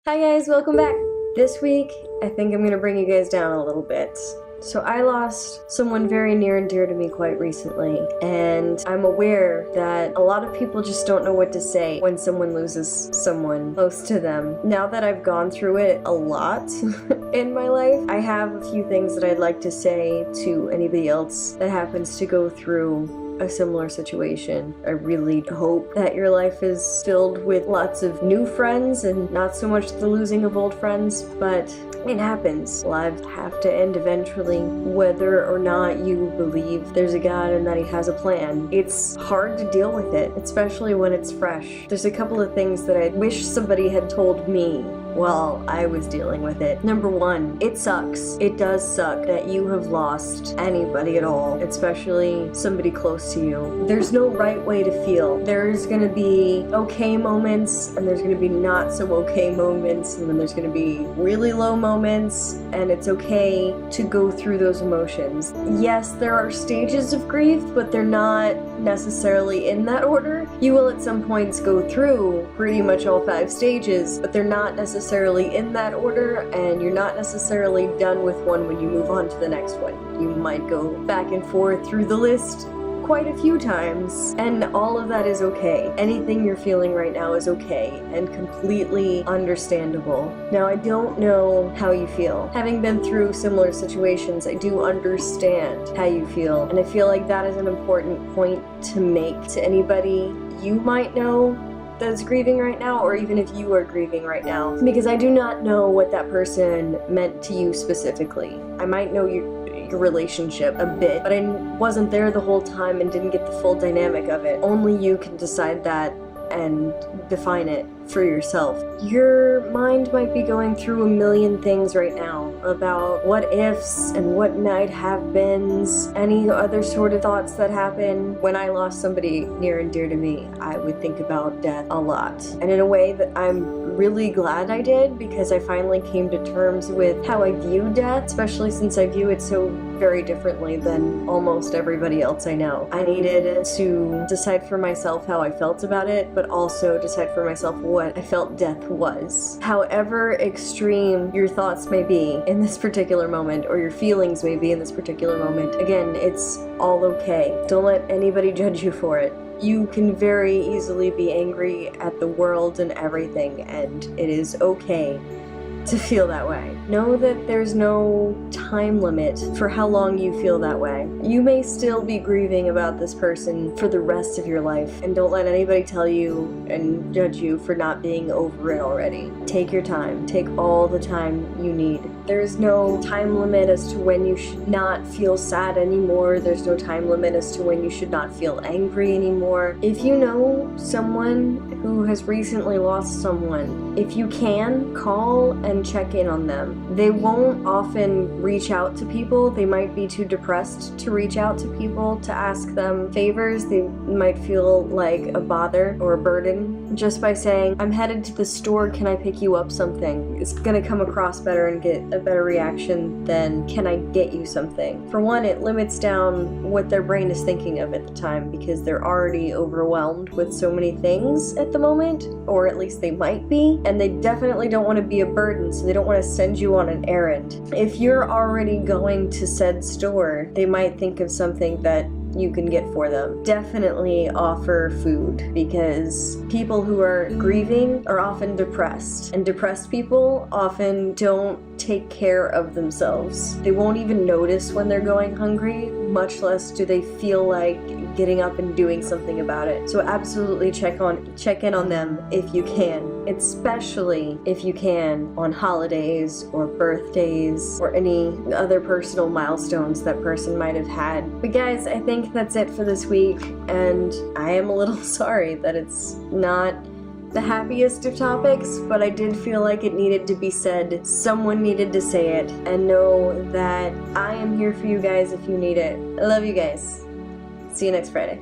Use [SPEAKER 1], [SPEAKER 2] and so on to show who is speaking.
[SPEAKER 1] Hi guys, welcome back. This week, I think I'm gonna bring you guys down a little bit. So I lost someone very near and dear to me quite recently, and I'm aware that a lot of people just don't know what to say when someone loses someone close to them. Now that I've gone through it a lot in my life, I have a few things that I'd like to say to anybody else that happens to go through a similar situation. I really hope that your life is filled with lots of new friends and not so much the losing of old friends, but it happens. Lives have to end eventually, whether or not you believe there's a God and that he has a plan. It's hard to deal with it, especially when it's fresh. There's a couple of things that I wish somebody had told me while I was dealing with it. Number one, it sucks. It does suck that you have lost anybody at all, especially somebody close to you. There's no right way to feel. There's gonna be okay moments, and there's gonna be not so okay moments, and then there's gonna be really low moments, and it's okay to go through those emotions. Yes, there are stages of grief, but they're not necessarily in that order. You will at some points go through pretty much all 5 stages, but they're not necessarily in that order, and you're not necessarily done with one when you move on to the next one. You might go back and forth through the list quite a few times, and all of that is okay. Anything you're feeling right now is okay and completely understandable. Now, I don't know how you feel. Having been through similar situations, I do understand how you feel, and I feel like that is an important point to make to anybody you might know that's grieving right now, or even if you are grieving right now, because I do not know what that person meant to you specifically. I might know your relationship a bit, but I wasn't there the whole time and didn't get the full dynamic of it. Only you can decide that and define it for yourself. Your mind might be going through a million things right now about what ifs and what might have beens, any other sort of thoughts that happen. When I lost somebody near and dear to me, I would think about death a lot, and in a way that I'm really glad I did, because I finally came to terms with how I view death, especially since I view it so very differently than almost everybody else I know. I needed to decide for myself how I felt about it, but also decide for myself what I felt death was. However extreme your thoughts may be in this particular moment, or your feelings may be in this particular moment, again, it's all okay. Don't let anybody judge you for it. You can very easily be angry at the world and everything, and it is okay to feel that way. Know that there's no time limit for how long you feel that way. You may still be grieving about this person for the rest of your life, and don't let anybody tell you and judge you for not being over it already. Take your time. Take all the time you need. There's no time limit as to when you should not feel sad anymore. There's no time limit as to when you should not feel angry anymore. If you know someone who has recently lost someone, if you can, call and check in on them. They won't often reach out to people. They might be too depressed to reach out to people to ask them favors. They might feel like a bother or a burden. Just by saying, I'm headed to the store, can I pick you up something? It's gonna come across better and get a better reaction than, can I get you something? For one, it limits down what their brain is thinking of at the time, because they're already overwhelmed with so many things at the moment, or at least they might be, and they definitely don't want to be a burden, so they don't want to send you on an errand. If you're already going to said store, they might think of something that you can get for them. Definitely offer food, because people who are grieving are often depressed, and depressed people often don't take care of themselves. They won't even notice when they're going hungry, much less do they feel like getting up and doing something about it. So absolutely check in on them if you can, especially if you can on holidays or birthdays or any other personal milestones that person might have had. But guys, I think that's it for this week, and I am a little sorry that it's not the happiest of topics, but I did feel like it needed to be said. Someone needed to say it, and know that I am here for you guys if you need it. I love you guys. See you next Friday.